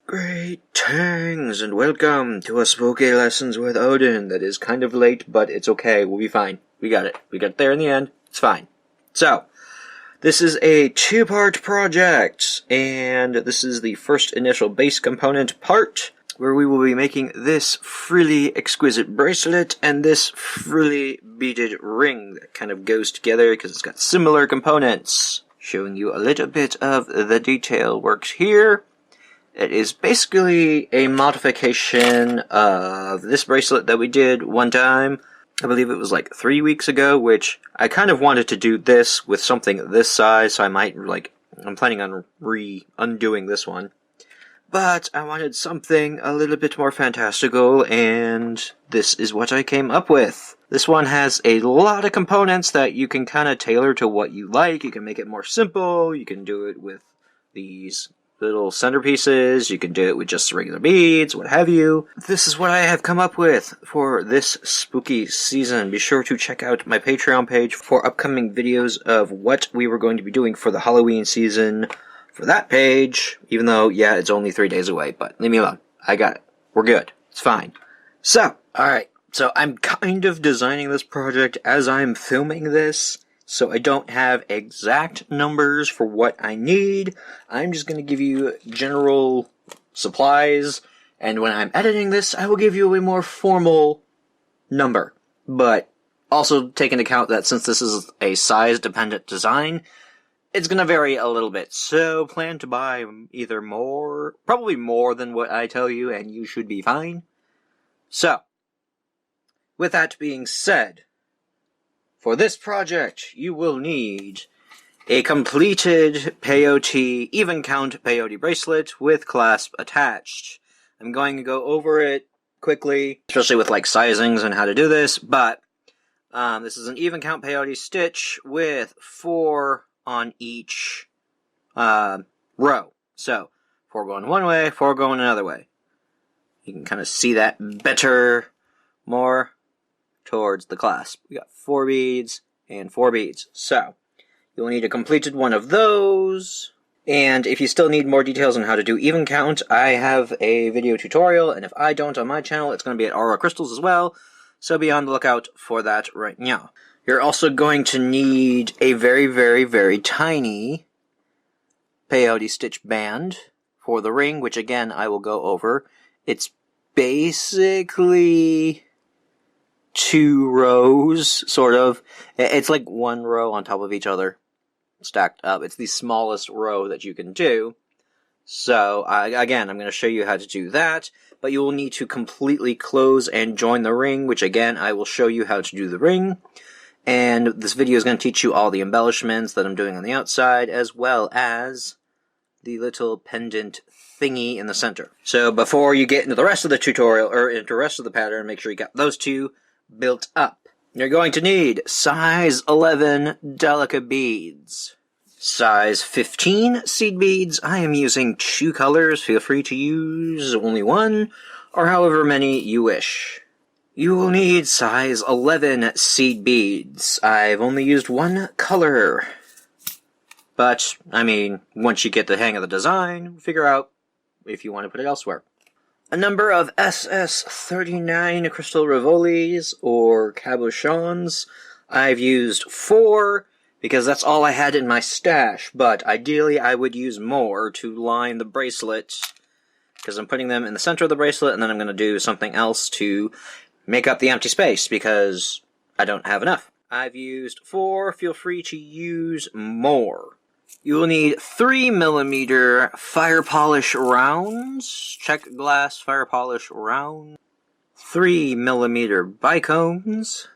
Greetings and welcome to a spooky lessons with Odin that is kind of late, but it's okay, we'll be fine. We got it. We got there in the end. It's fine. So, this is a two-part project, and this is the first initial base component part, where we will be making this frilly exquisite bracelet and this frilly beaded ring that kind of goes together because it's got similar components. Showing you a little bit of the detail works here. It is basically a modification of this bracelet that we did one time. I believe it was like 3 weeks ago, which I kind of wanted to do this with something this size, so I'm planning on undoing this one. But I wanted something a little bit more fantastical, and this is what I came up with. This one has a lot of components that you can kind of tailor to what you like. You can make it more simple, you can do it with these little centerpieces, you can do it with just regular beads, what have you. This is what I have come up with for this spooky season. Be sure to check out my Patreon page for upcoming videos of what we were going to be doing for the Halloween season for that page, even though, yeah, it's only 3 days away, but leave me alone. I got it. We're good. It's fine. So, alright, so I'm kind of designing this project as I'm filming this, so I don't have exact numbers for what I need. I'm just going to give you general supplies, and when I'm editing this, I will give you a more formal number. But also take into account that since this is a size-dependent design, it's going to vary a little bit. So plan to buy either probably more than what I tell you, and you should be fine. So, with that being said, for this project, you will need a completed peyote, even count peyote bracelet with clasp attached. I'm going to go over it quickly, especially with sizings and how to do this, but this is an even count peyote stitch with 4 on each row. So, 4 going one way, 4 going another way. You can kind of see that better, more towards the clasp. We got 4 beads and 4 beads. So, you'll need a completed one of those. And if you still need more details on how to do even count, I have a video tutorial, and if I don't on my channel, it's going to be at Aura Crystals as well. So be on the lookout for that right now. You're also going to need a very, very, very tiny peyote stitch band for the ring, which again I will go over. It's basically 2 rows, sort of. It's like 1 row on top of each other, stacked up. It's the smallest row that you can do. So, again, I'm going to show you how to do that, but you will need to completely close and join the ring, which again, I will show you how to do the ring. And this video is going to teach you all the embellishments that I'm doing on the outside, as well as the little pendant thingy in the center. So before you get into the rest of the tutorial, or into the rest of the pattern, make sure you got those 2 built up. You're going to need size 11 Delica beads, size 15 seed beads. I am using 2 colors. Feel free to use only 1, or however many you wish. You will need size 11 seed beads. I've only used 1 color. But, I mean, once you get the hang of the design, figure out if you want to put it elsewhere. A number of SS39 crystal Rivolis, or cabochons. I've used 4, because that's all I had in my stash, but ideally I would use more to line the bracelet, because I'm putting them in the center of the bracelet, and then I'm going to do something else to make up the empty space, because I don't have enough. I've used 4, feel free to use more. You will need 3mm fire polish rounds, Czech glass fire polish round, 3mm bicones.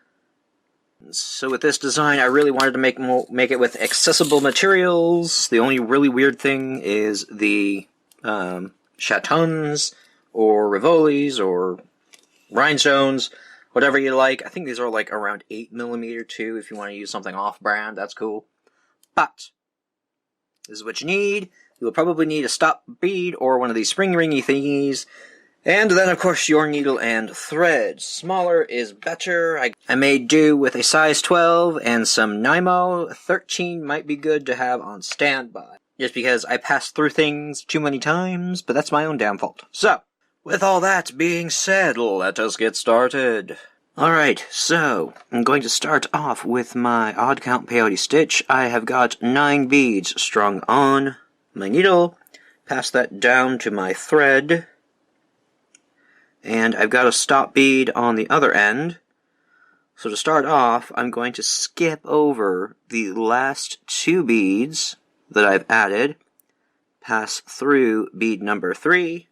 So with this design, I really wanted to make it with accessible materials. The only really weird thing is the chatons, or Rivolis, or Rhinestones, whatever you like. I think these are around 8mm too, if you want to use something off-brand, that's cool. But this is what you need. You will probably need a stop bead or one of these spring ringy thingies. And then, of course, your needle and thread. Smaller is better. I made do with a size 12 and some Nymo. 13 might be good to have on standby. just because I passed through things too many times, but that's my own damn fault. So, with all that being said, let us get started. Alright, so, I'm going to start off with my odd count peyote stitch. I have got 9 beads strung on my needle, pass that down to my thread, and I've got a stop bead on the other end. So to start off, I'm going to skip over the last 2 beads that I've added, pass through bead number 3,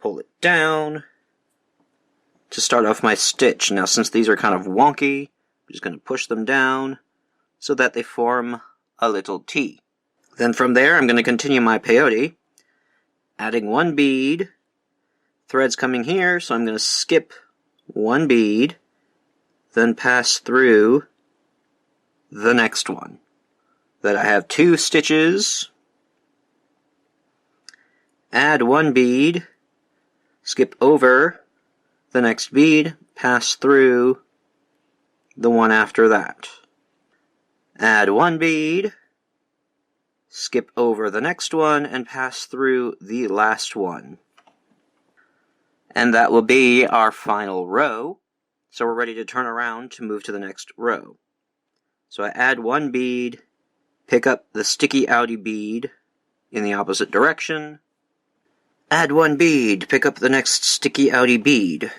pull it down to start off my stitch. Now since these are kind of wonky, I'm just going to push them down so that they form a little T. Then from there, I'm going to continue my peyote, adding 1 bead, thread's coming here, so I'm going to skip 1 bead, then pass through the next one. Then I have 2 stitches, add 1 bead, skip over the next bead, pass through the one after that. Add 1 bead, skip over the next one, and pass through the last one. And that will be our final row. So we're ready to turn around to move to the next row. So I add 1 bead, pick up the sticky outy bead in the opposite direction, add 1 bead, pick up the next sticky outy bead,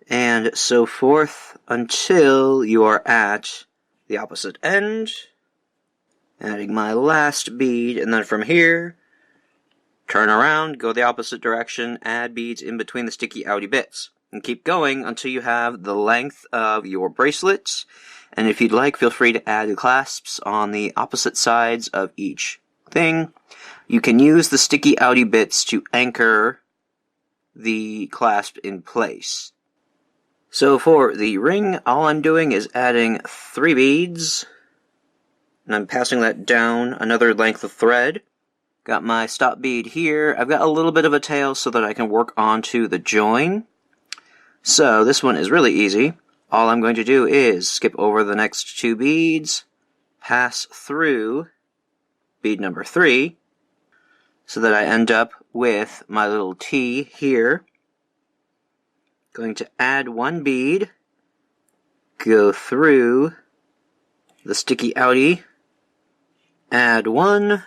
and so forth until you are at the opposite end, adding my last bead, and then from here, turn around, go the opposite direction, add beads in between the sticky outy bits. And keep going until you have the length of your bracelets. And if you'd like, feel free to add clasps on the opposite sides of each thing. You can use the sticky outy bits to anchor the clasp in place. So for the ring, all I'm doing is adding 3 beads. And I'm passing that down another length of thread. Got my stop bead here. I've got a little bit of a tail so that I can work onto the join. So this one is really easy. All I'm going to do is skip over the next 2 beads, pass through bead number 3, so that I end up with my little T here. Going to add 1 bead, go through the sticky outy, add 1,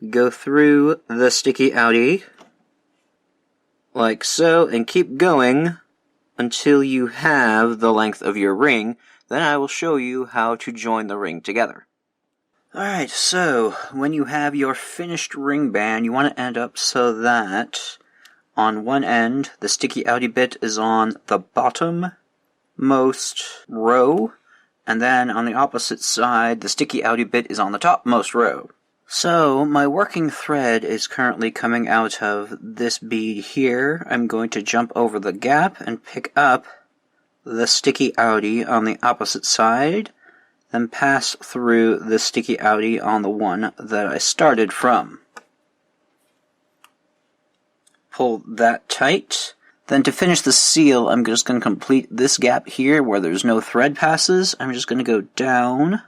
go through the sticky outy, like so, and keep going until you have the length of your ring. Then I will show you how to join the ring together. Alright, so when you have your finished ring band, you want to end up so that on one end, the sticky outy bit is on the bottom most row, and then on the opposite side, the sticky outy bit is on the topmost row. So, my working thread is currently coming out of this bead here. I'm going to jump over the gap and pick up the sticky outy on the opposite side, then pass through the sticky outy on the one that I started from. Pull that tight. Then to finish the seal, I'm just going to complete this gap here where there's no thread passes. I'm just going to go down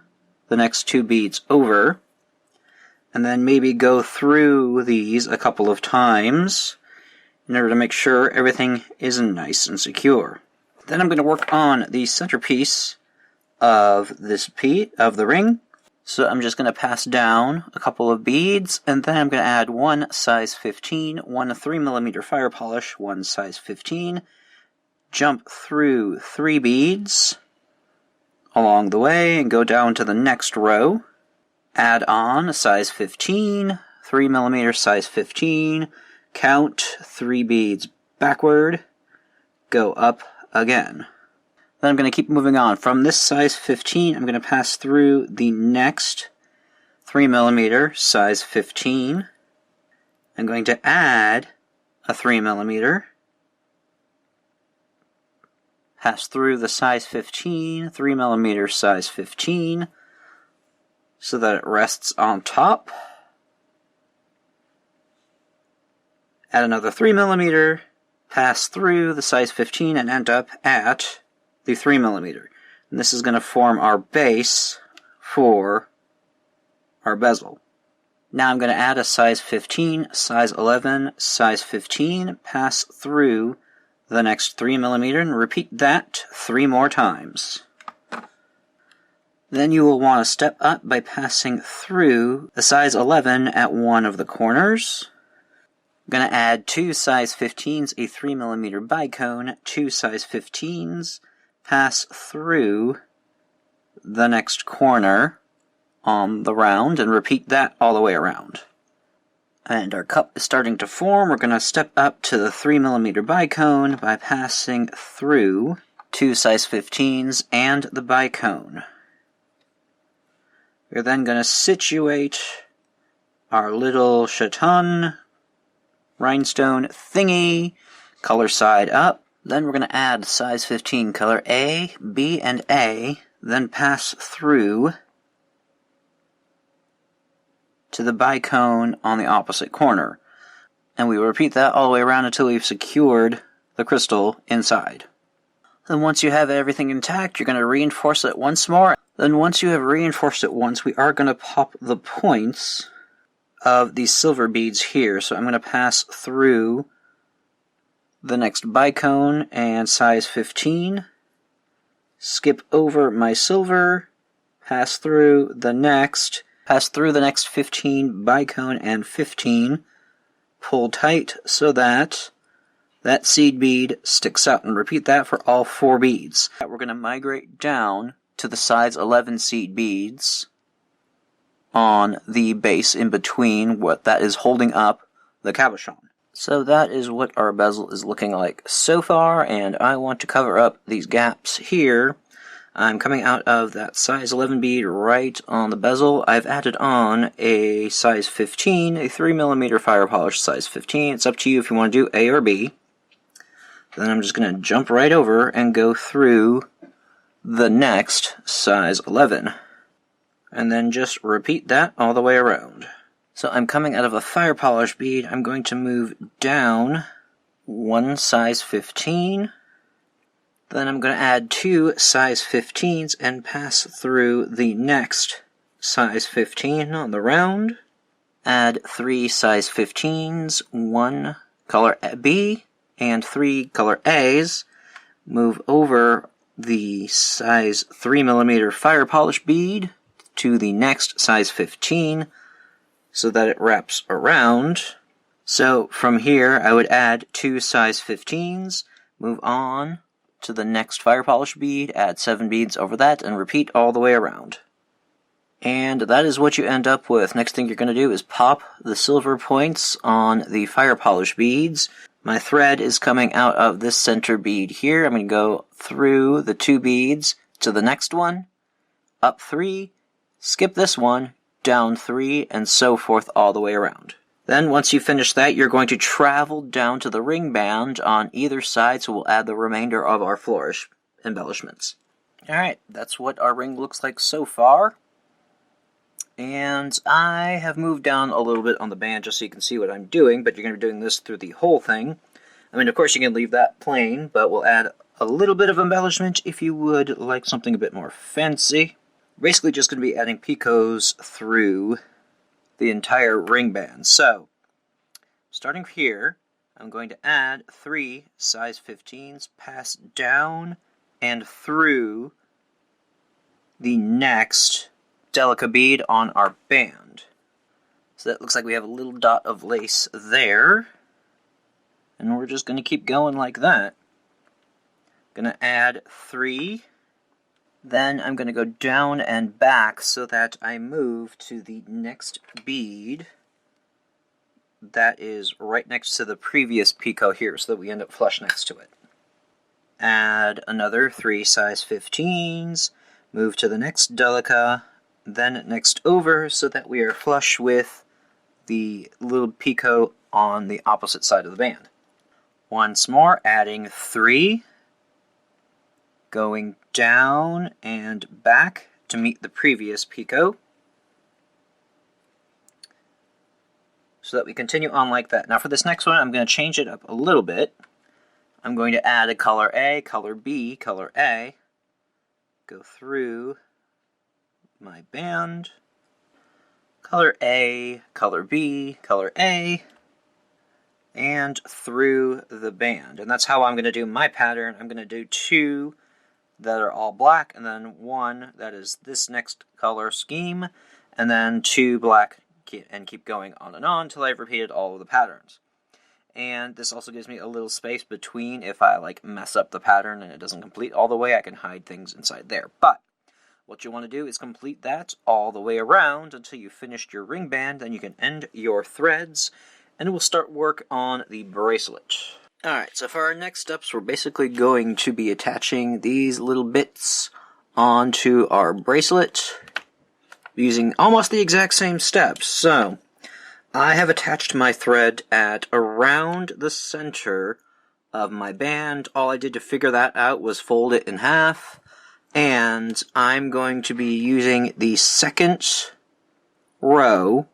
the next 2 beads over, and then maybe go through these a couple of times in order to make sure everything is nice and secure. Then I'm going to work on the centerpiece of the ring. So I'm just going to pass down a couple of beads, and then I'm going to add 1 size 15, 1 3mm fire polish, 1 size 15, jump through 3 beads along the way and go down to the next row. Add on a size 15, 3mm size 15, count 3 beads backward, go up again. Then I'm going to keep moving on. From this size 15, I'm going to pass through the next 3mm size 15. I'm going to add a 3mm, pass through the size 15, 3mm size 15, so that it rests on top. Add another 3mm, pass through the size 15, and end up at the 3mm. And this is going to form our base for our bezel. Now I'm going to add a size 15, size 11, size 15, pass through the next 3mm, and repeat that 3 more times. Then you will want to step up by passing through the size 11 at one of the corners. I'm going to add 2 size 15s, a 3mm bicone, 2 size 15s, pass through the next corner on the round, and repeat that all the way around. And our cup is starting to form. We're going to step up to the 3mm bicone by passing through 2 size 15s and the bicone. We're then going to situate our little chaton rhinestone thingy, color side up. Then we're going to add size 15 color A, B, and A, then pass through to the bicone on the opposite corner. And we will repeat that all the way around until we've secured the crystal inside. Then once you have everything intact, you're going to reinforce it once more. Then once you have reinforced it once, we are going to pop the points of these silver beads here. So I'm going to pass through the next bicone and size 15, skip over my silver, pass through the next 15 bicone and 15, pull tight so that that seed bead sticks out, and repeat that for all 4 beads. We're going to migrate down to the size 11 seed beads on the base in between what that is holding up the cabochon. So that is what our bezel is looking like so far, and I want to cover up these gaps here. I'm coming out of that size 11 bead right on the bezel. I've added on a size 15, a 3mm fire polish size 15. It's up to you if you want to do A or B. Then I'm just going to jump right over and go through the next size 11. And then just repeat that all the way around. So I'm coming out of a fire polish bead. I'm going to move down 1 size 15. Then I'm going to add 2 size 15s and pass through the next size 15 on the round. Add 3 size 15s, 1 color B, and 3 color A's. Move over the size 3mm fire polish bead to the next size 15 so that it wraps around. So from here I would add 2 size 15s, move on to the next fire polish bead, add 7 beads over that, and repeat all the way around. And that is what you end up with. Next thing you're going to do is pop the silver points on the fire polish beads. My thread is coming out of this center bead here. I'm going to go through the 2 beads to the next one, up 3, skip this one, down 3, and so forth all the way around. Then once you finish that, you're going to travel down to the ring band on either side, so we'll add the remainder of our flourish embellishments. Alright, that's what our ring looks like so far. And I have moved down a little bit on the band just so you can see what I'm doing, but you're going to be doing this through the whole thing. I mean, of course you can leave that plain, but we'll add a little bit of embellishment if you would like something a bit more fancy. Basically just going to be adding picots through the entire ring band. So, starting here, I'm going to add 3 size 15s, pass down and through the next Delica bead on our band. So that looks like we have a little dot of lace there. And we're just going to keep going like that. Going to add 3. Then I'm going to go down and back so that I move to the next bead that is right next to the previous picot here, so that we end up flush next to it. Add another 3 size 15s, move to the next Delica, then next over so that we are flush with the little picot on the opposite side of the band. Once more, adding 3, going down and back to meet the previous picot, so that we continue on like that. Now for this next one, I'm going to change it up a little bit. I'm going to add a color A, color B, color A, go through my band, color A, color B, color A, and through the band. And that's how I'm going to do my pattern. I'm going to do 2 that are all black, and then 1 that is this next color scheme, and then 2 black, and keep going on and on until I've repeated all of the patterns. And this also gives me a little space between if I like mess up the pattern and it doesn't complete all the way, I can hide things inside there. But what you want to do is complete that all the way around until you finished your ring band, then you can end your threads, and we'll start work on the bracelet. Alright, so for our next steps, we're basically going to be attaching these little bits onto our bracelet using almost the exact same steps. So, I have attached my thread at around the center of my band. All I did to figure that out was fold it in half, and I'm going to be using the second row.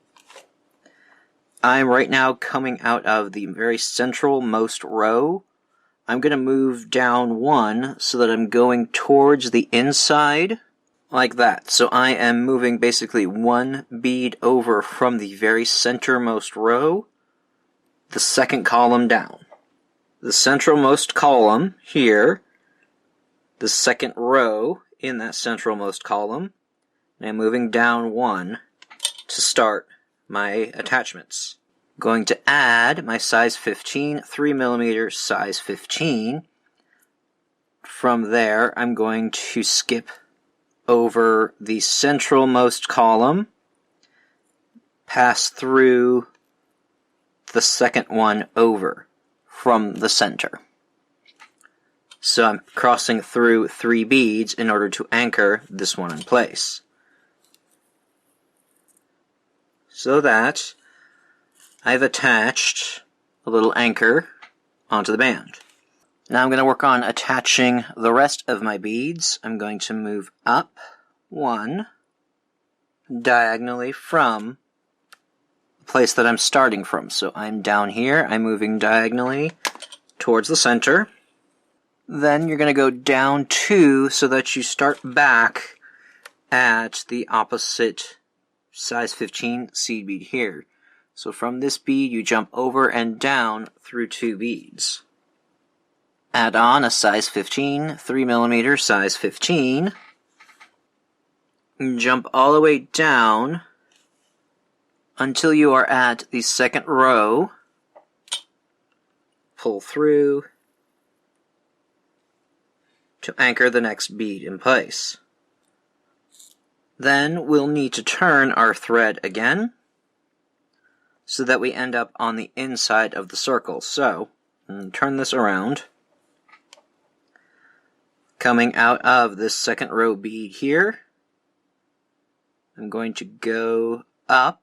I'm right now coming out of the very central-most row. I'm going to move down 1 so that I'm going towards the inside, like that. So I am moving basically 1 bead over from the very centermost row, the second column down. The centralmost column here, the second row in that centralmost column, and I'm moving down 1 to start my attachments. Going to add my size 15, 3mm size 15. From there, I'm going to skip over the centralmost column, pass through the second one over from the center. So I'm crossing through 3 beads in order to anchor this one in place. So that I've attached a little anchor onto the band. Now I'm going to work on attaching the rest of my beads. I'm going to move up 1 diagonally from the place that I'm starting from. So I'm down here, I'm moving diagonally towards the center. Then you're going to go down 2 so that you start back at the opposite size 15 seed bead here. So from this bead, you jump over and down through 2 beads. Add on a size 15, 3mm size 15. And jump all the way down until you are at the second row. Pull through to anchor the next bead in place. Then we'll need to turn our thread again so that we end up on the inside of the circle. So, turn this around. Coming out of this second row bead here, I'm going to go up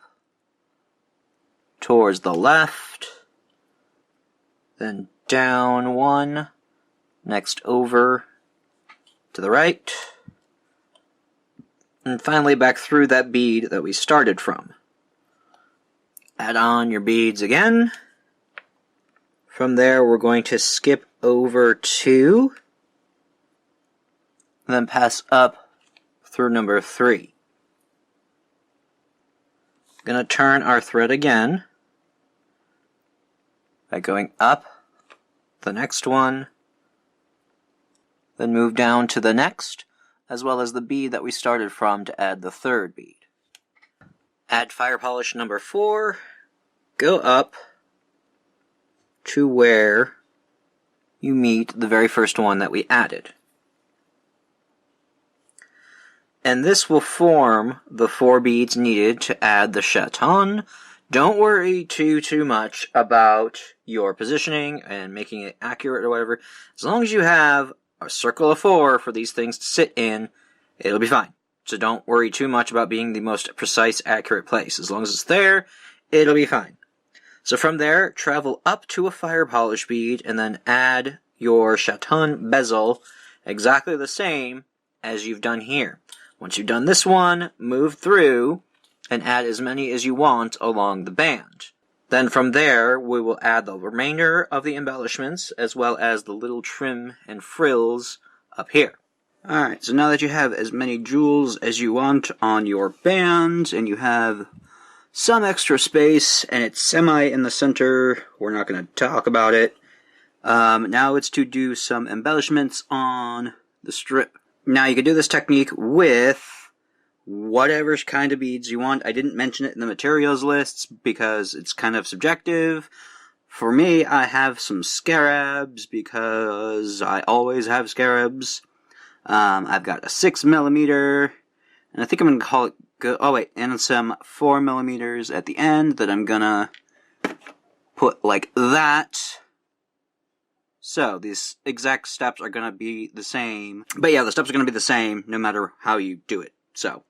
towards the left, then down 1, next over to the right, and finally back through that bead that we started from. Add on your beads again. From there, we're going to skip over 2, and then pass up through number 3. Going to turn our thread again by going up the next one, then move down to the next, as well as the bead that we started from to add the third bead. Add fire polish number 4, go up to where you meet the very first one that we added. And this will form the 4 beads needed to add the chaton. Don't worry too much about your positioning and making it accurate or whatever. As long as you have a circle of 4 for these things to sit in, it'll be fine. So don't worry too much about being the most precise, accurate place. As long as it's there, it'll be fine. So from there, travel up to a fire polish bead and then add your chaton bezel exactly the same as you've done here. Once you've done this one, move through and add as many as you want along the band. Then from there, we will add the remainder of the embellishments as well as the little trim and frills up here. Alright, so now that you have as many jewels as you want on your band, and you have some extra space, and it's semi in the center. We're not going to talk about it. Now it's to do some embellishments on the strip. Now you can do this technique with whatever kind of beads you want. I didn't mention it in the materials lists because it's kind of subjective. For me, I have some scarabs because I always have scarabs. I've got a 6mm, and I think I'm going to call it good. Oh wait, and some 4mm at the end that I'm gonna put like that. So these exact steps are going to be the same. But yeah, the steps are going to be the same no matter how you do it. So,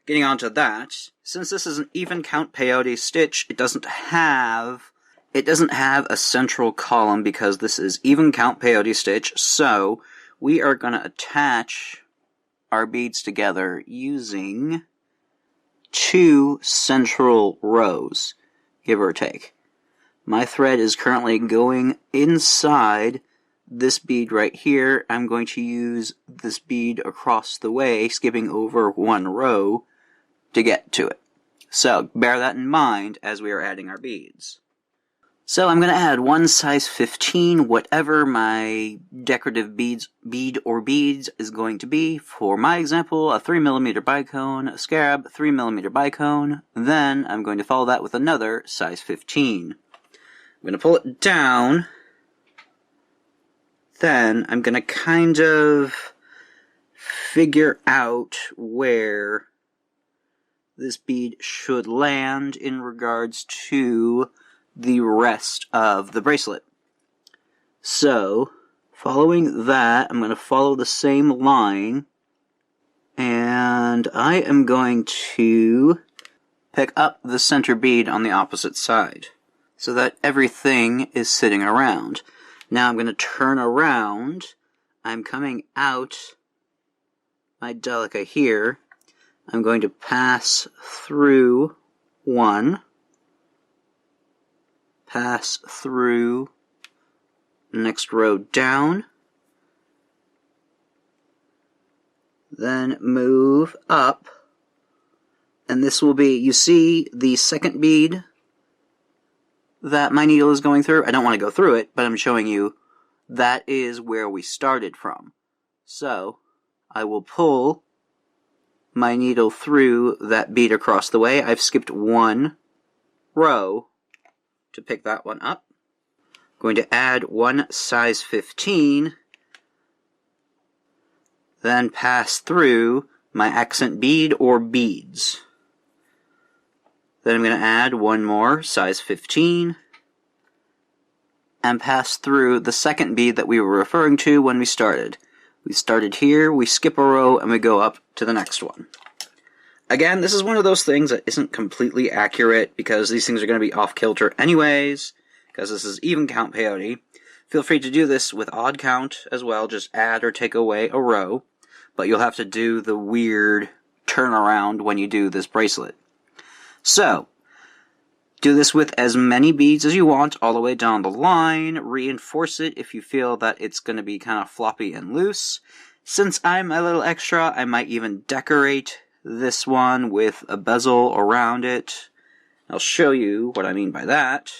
getting on to that, since this is an even count peyote stitch, it doesn't have a central column because this is even count peyote stitch. So, we are going to attach our beads together using 2 central rows, give or take. My thread is currently going inside this bead right here. I'm going to use this bead across the way, skipping over 1 row to get to it. So bear that in mind as we are adding our beads. So I'm going to add 1 size 15, whatever my decorative beads is going to be. For my example, a 3mm bicone, a scarab, 3mm bicone. Then I'm going to follow that with another size 15. I'm going to pull it down, then I'm going to kind of figure out where this bead should land in regards to the rest of the bracelet. So, following that, I'm going to follow the same line, and I am going to pick up the center bead on the opposite side, so that everything is sitting around. Now I'm going to turn around. I'm coming out my Delica here. I'm going to pass through 1. Pass through next row down. Then move up. And this will be, you see the second bead that my needle is going through? I don't want to go through it, but I'm showing you that is where we started from. So, I will pull my needle through that bead across the way. I've skipped 1 row to pick that one up. Going to add 1 size 15, then pass through my accent bead or beads. Then I'm going to add 1 more, size 15, and pass through the second bead that we were referring to when we started. We started here, we skip a row, and we go up to the next one. Again, this is one of those things that isn't completely accurate because these things are going to be off-kilter anyways, because this is even count peyote. Feel free to do this with odd count as well, just add or take away a row, but you'll have to do the weird turnaround when you do this bracelet. So, do this with as many beads as you want all the way down the line. Reinforce it if you feel that it's going to be kind of floppy and loose. Since I'm a little extra, I might even decorate this one with a bezel around it. I'll show you what I mean by that.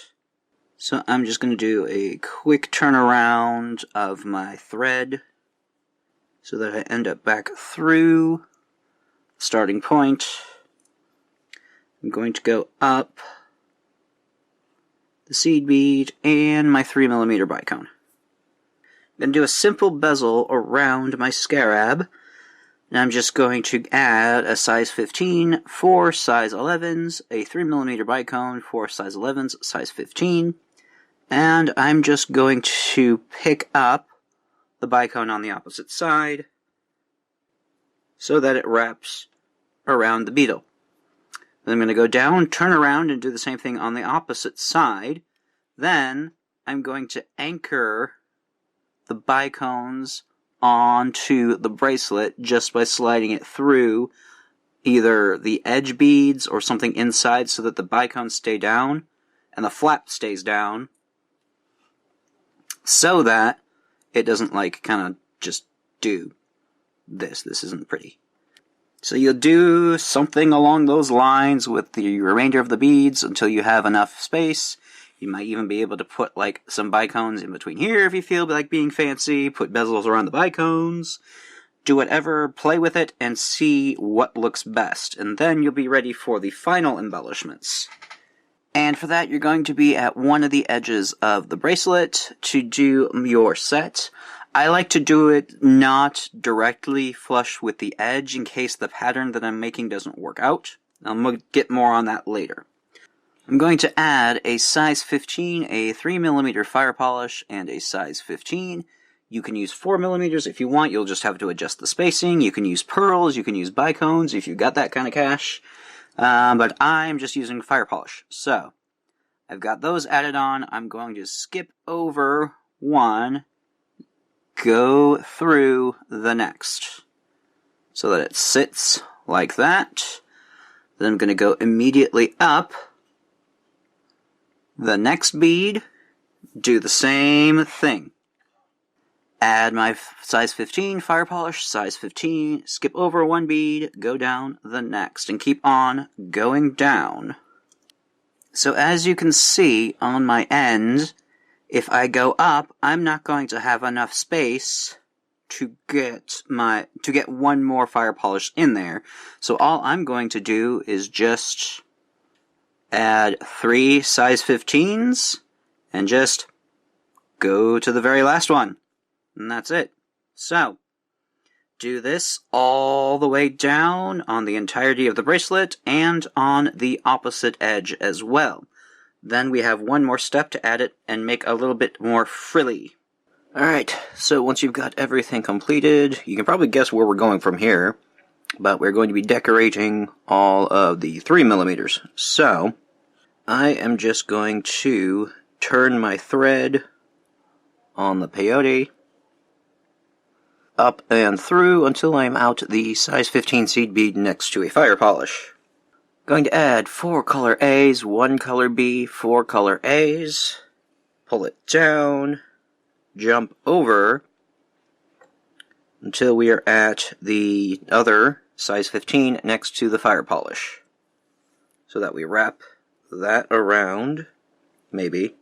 So I'm just going to do a quick turnaround of my thread so that I end up back through the starting point. I'm going to go up the seed bead and my 3mm bicone. I'm going to do a simple bezel around my scarab, and I'm just going to add a size 15, 4 size 11s, a 3mm bicone, 4 size 11s, size 15, and I'm just going to pick up the bicone on the opposite side so that it wraps around the beetle. Then I'm going to go down, turn around, and do the same thing on the opposite side. Then I'm going to anchor the bicones onto the bracelet just by sliding it through either the edge beads or something inside so that the bicones stay down and the flap stays down so that it doesn't like kind of just do this. This isn't pretty. So you'll do something along those lines with the remainder of the beads until you have enough space. You might even be able to put like some bicones in between here if you feel like being fancy. Put bezels around the bicones. Do whatever, play with it, and see what looks best. And then you'll be ready for the final embellishments. And for that, you're going to be at one of the edges of the bracelet to do your set. I like to do it not directly flush with the edge in case the pattern that I'm making doesn't work out. I'll get more on that later. I'm going to add a size 15, a 3mm fire polish, and a size 15. You can use 4mm if you want. You'll just have to adjust the spacing. You can use pearls. You can use bicones if you've got that kind of cash. But I'm just using fire polish. So, I've got those added on. I'm going to skip over one, go through the next, so that it sits like that. Then I'm going to go immediately up the next bead, do the same thing. Add my size 15 fire polish, size 15, skip over one bead, go down the next, and keep on going down. So as you can see on my end, if I go up, I'm not going to have enough space to get one more fire polish in there. So all I'm going to do is just add 3 size 15s and just go to the very last one. And that's it. So, do this all the way down on the entirety of the bracelet and on the opposite edge as well. Then we have one more step to add it and make a little bit more frilly. Alright, so once you've got everything completed, you can probably guess where we're going from here, but we're going to be decorating all of the 3mm. So, I am just going to turn my thread on the peyote up and through until I'm out the size 15 seed bead next to a fire polish. Going to add 4 color A's, 1 color B, 4 color A's, pull it down, jump over until we are at the other size 15 next to the fire polish. So that we wrap that around, maybe.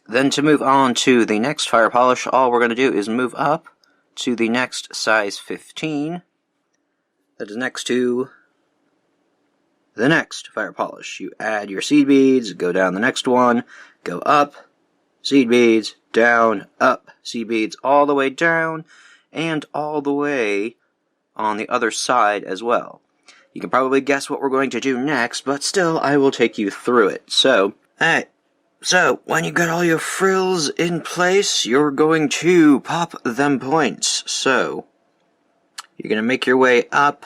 Then to move on to the next fire polish, all we're going to do is move up to the next size 15 that is next to the next fire polish. You add your seed beads, go down the next one, go up, seed beads, down, up, seed beads, all the way down, and all the way on the other side as well. You can probably guess what we're going to do next, but still, I will take you through it. So, alright. So, when you got all your frills in place, you're going to pop them points. So, you're going to make your way up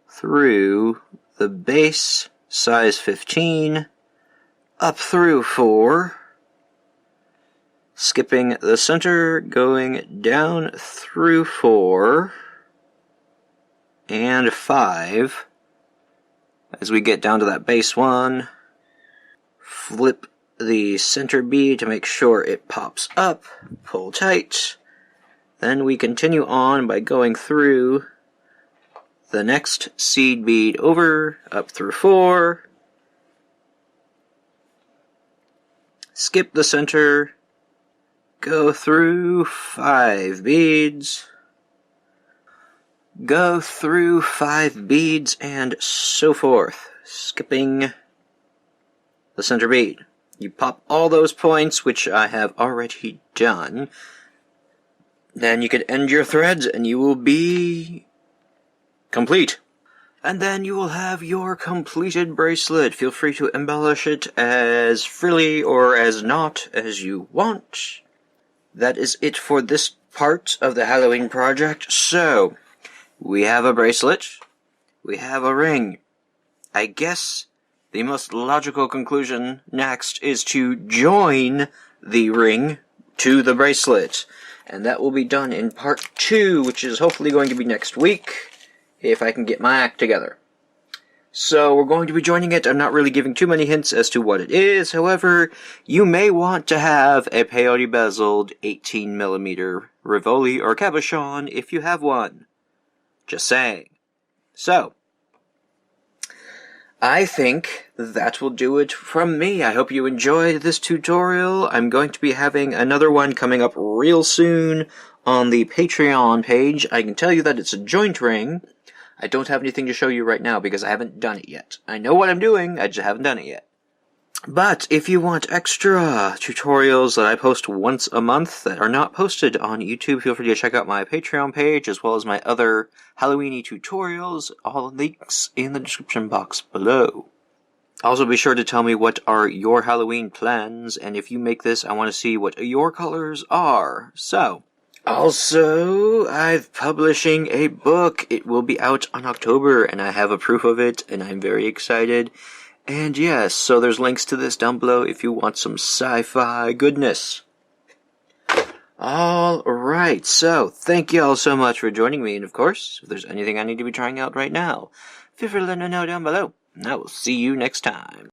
through the base, size 15, up through 4, skipping the center, going down through 4, and 5, as we get down to that base one. Flip the center bead to make sure it pops up, pull tight. Then we continue on by going through the next seed bead over, up through 4. Skip the center, go through 5 beads. Go through 5 beads and so forth, skipping the center bead. You pop all those points, which I have already done. Then you can end your threads and you will be complete. And then you will have your completed bracelet. Feel free to embellish it as frilly or as not as you want. That is it for this part of the Halloween project. So, we have a bracelet. We have a ring. I guess the most logical conclusion next is to join the ring to the bracelet. And that will be done in part 2, which is hopefully going to be next week, if I can get my act together. So we're going to be joining it. I'm not really giving too many hints as to what it is. However, you may want to have a peyote bezeled 18mm Rivoli or cabochon if you have one. Just saying. So, I think that will do it from me. I hope you enjoyed this tutorial. I'm going to be having another one coming up real soon on the Patreon page. I can tell you that it's a joint ring. I don't have anything to show you right now because I haven't done it yet. I know what I'm doing, I just haven't done it yet. But if you want extra tutorials that I post once a month that are not posted on YouTube, feel free to check out my Patreon page as well as my other Halloween-y tutorials. All links in the description box below. Also be sure to tell me what are your Halloween plans, and if you make this, I want to see what your colors are. So, also, I'm publishing a book. It will be out on October, and I have a proof of it, and I'm very excited. And yes, so there's links to this down below if you want some sci-fi goodness. Alright, so thank you all so much for joining me, and of course, if there's anything I need to be trying out right now, feel free to let me know down below, and I will see you next time.